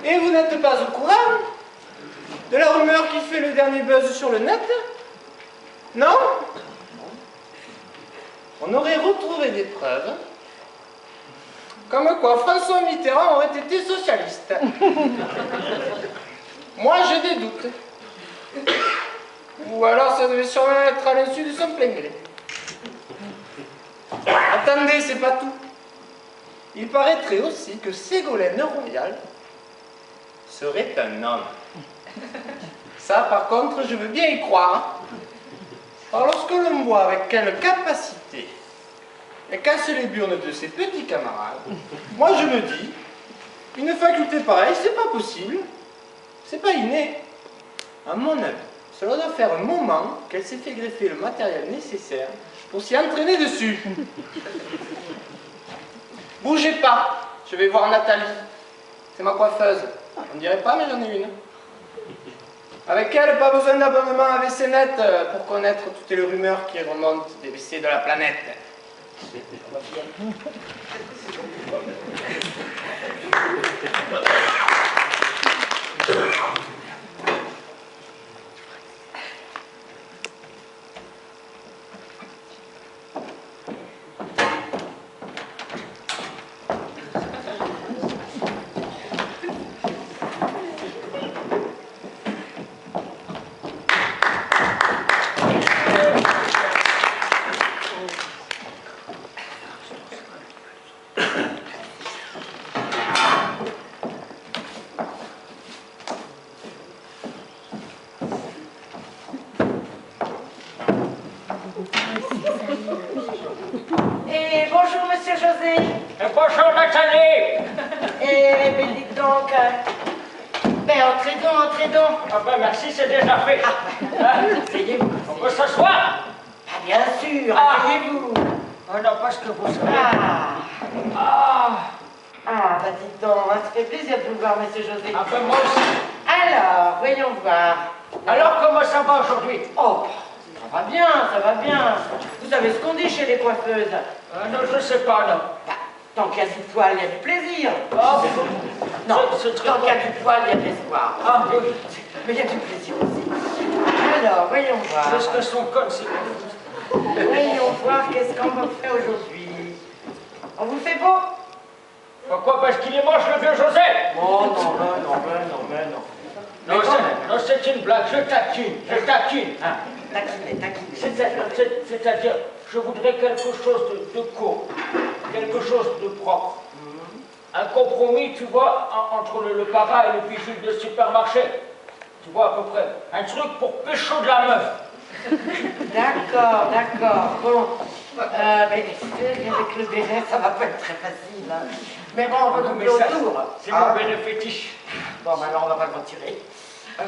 Et vous n'êtes pas au courant de la rumeur qui fait le dernier buzz sur le net? Non? On aurait retrouvé des preuves comme quoi François Mitterrand aurait été socialiste. Moi, j'ai des doutes. Ou alors ça devait sûrement être à l'insu de son plein gré. Attendez, c'est pas tout. Il paraîtrait aussi que Ségolène Royal serait un homme. Ça, par contre, je veux bien y croire. Alors, lorsque l'on voit avec quelle capacité elle casse les burnes de ses petits camarades, moi je me dis, une faculté pareille, c'est pas possible, c'est pas inné. À mon avis, cela doit faire un moment qu'elle s'est fait greffer le matériel nécessaire pour s'y entraîner dessus. Bougez pas, je vais voir Nathalie. C'est ma coiffeuse. On ne dirait pas, mais j'en ai une. Avec elle, pas besoin d'abonnement à WC Net pour connaître toutes les rumeurs qui remontent des WC de la planète. Et bonjour, monsieur José. Bonjour, Nathalie. Mais dites donc, entrez donc, entrez donc. Ah ben merci, c'est déjà fait. Asseyez-vous. On peut s'asseoir? Ah, bien sûr, asseyez-vous. Oh non, parce que vous savez. Dites donc, ça fait plaisir de vous voir, monsieur José. Ah ben moi aussi. Alors, voyons voir. Alors, comment ça va aujourd'hui? Oh, ça va bien, ça va bien. Vous savez ce qu'on dit chez les coiffeuses? Non, je sais pas, non. Tant qu'il y a du poil, il y a du plaisir. Ah, Non, c'est très tant qu'il y a bon. du poil, il y a de l'espoir. Ah oui. Mais il y a du plaisir aussi. Alors, voyons voir. Qu'est-ce que sont connes, c'est Voyons voir qu'est-ce qu'on va faire aujourd'hui. On vous fait beau? Pourquoi? Parce qu'il est moche, le vieux José. Oh non. Non, c'est une blague, je taquine. Taquinez. C'est-à-dire, je voudrais quelque chose de court, quelque chose de propre. Un compromis, tu vois, entre le para et le bijou de supermarché. Tu vois à peu près. Un truc pour pécho de la meuf. D'accord. Bon. Mais avec le béret, ça va pas être très facile. Hein. Mais bon, on va couper autour. C'est mon béret fétiche. Bon, maintenant, on va pas le retirer. Bon.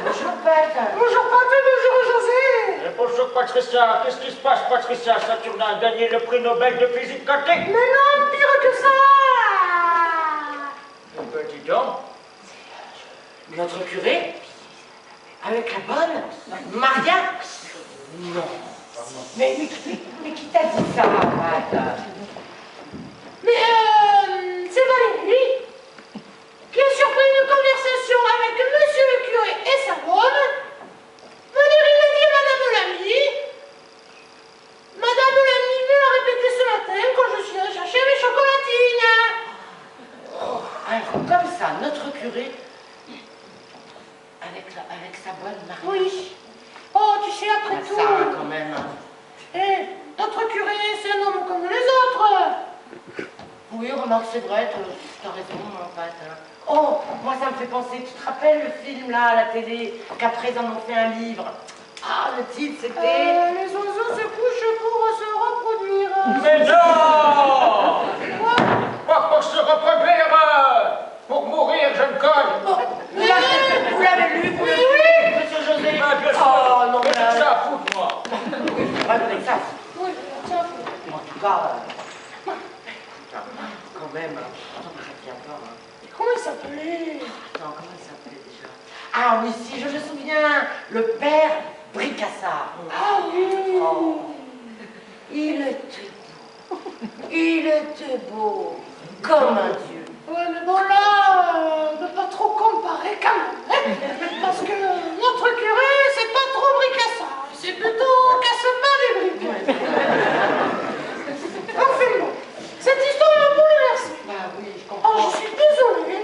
Bonjour, Pat. Bonjour Patrick, bonjour José. Bonjour Patricia, qu'est-ce qui se passe Patricia? Saturnin a gagné le prix Nobel de physique quantique. Mais non, pire que ça. Ben dis donc. Notre curé? Avec la bonne? Maria? Non. Mais qui t'a dit ça, Pat? Mais c'est Valérie qui a surpris une conversation avec monsieur le curé et sa bonne. Valérie l'a dit à Madame Lamy. Madame Lamy me l'a répété ce matin quand je suis allée chercher mes chocolatines. Alors, comme ça, notre curé, avec sa bonne Maria. Oui. Oh, tu sais, après tout. Ça, quand même. Notre curé, c'est un homme comme les autres. Oui, remarque, c'est vrai, t'as raison, mon Pat. Oh, moi, ça me fait penser, tu te rappelles le film, là, à la télé, qu'après, ils en ont fait un livre. Ah, le titre, c'était... Les oiseaux se couchent pour se reproduire. Mais non! Pas pour se reproduire, pour mourir, jeune conne. Vous l'avez lu, vous l'avez lu, monsieur José? Ah, bien sûr. Oh, non, Mais mais... c'est ça à foutre, moi. Oui, c'est vrai, vous ça. Oui, tiens. En tout cas, quand même, attends, ça tient pas, hein. Comment il s'appelait? Attends, comment il s'appelait déjà? Ah oui, si, je me souviens, le père Bricassard. Ah oui. Oh. Il était beau. Il était beau. Comme un dieu. Ouais, mais bon là, on ne peut pas trop comparer quand même. Hein, parce que notre curé, c'est pas trop bricassard. C'est plutôt casse-pas des briques. Enfin bon, cette histoire m'a bouleversée. Bah oui, je Oh, comprends. je suis désolée,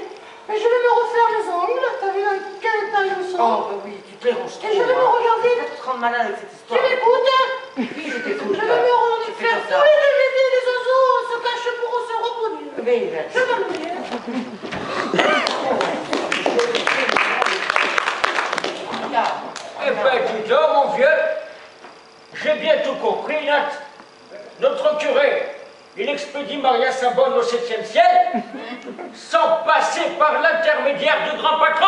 mais je vais me refaire les ongles. T'as vu dans quel état ils sont? Oh, bah oui, tu te les ranges trop. Et je vais me regarder. Tu vas te rendre malade avec cette Tu histoire. m'écoutes? Oui, je t'écoute. Je vais me rendre Tu fais faire comme ça. tous les DVD des oiseaux se cachent pour se reproduire. Oui, Je vais me dire. Eh ben, dis donc, mon vieux, j'ai bien tout compris, Nat. Notre curé, il expédie Maria Sabonne au 7e ciel, sans passer par l'intermédiaire du grand patron.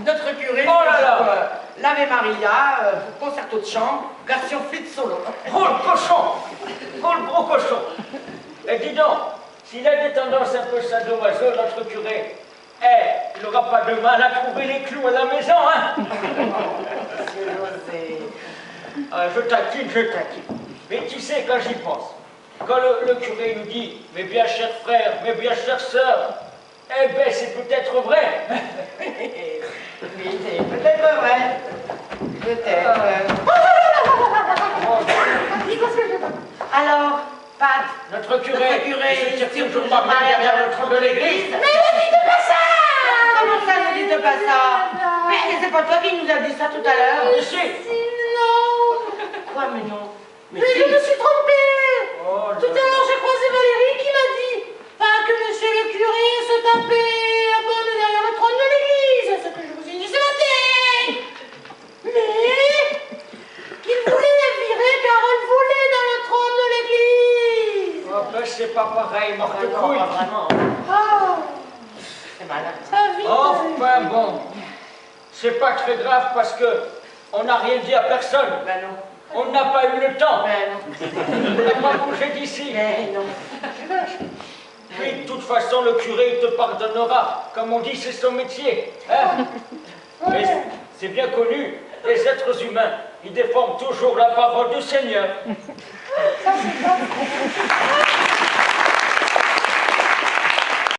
Notre curé, Oh là là. l'Ave Maria, concerto de chambre, version flûte solo. Oh, le cochon! Oh, le gros cochon! Et dis donc, s'il a des tendances un peu sadomaso, notre curé, il n'aura pas de mal à trouver les clous à la maison, hein? Monsieur José. Je taquine. Mais tu sais, quand j'y pense, quand le curé nous dit « Mes bien chers frères, mes bien chères sœurs », eh ben, c'est peut-être vrai. Oui, c'est peut-être vrai. Peut-être. Alors, Pat, Notre curé, il se tire toujours pas toujours bien derrière le trône de l'église. Mais ne dites pas ça! Comment ça, ne dites pas ça? Mais c'est pas toi qui nous a dit ça tout à l'heure. Ici. Non! Quoi, mais non? Mais je me suis trompée! Oh, Tout à l'heure, j'ai croisé Valérie qui m'a dit pas que monsieur le curé se tapait à bonne derrière le trône de l'église, ce que je vous ai dit ce matin, mais qu'il voulait la virer car elle voulait dans le trône de l'église. Oh, ben, c'est pas pareil, morte de Non, couille. pas vraiment. Ah, C'est malade. sa vie. Enfin bon, c'est pas très grave parce que on n'a rien dit à personne. Ben non. On n'a pas eu le temps. Ben non. On n'a pas bougé d'ici. Ben non. Puis de toute façon, le curé il te pardonnera. Comme on dit, c'est son métier. Hein? Mais c'est bien connu, les êtres humains, ils déforment toujours la parole du Seigneur. Ça, c'est pas...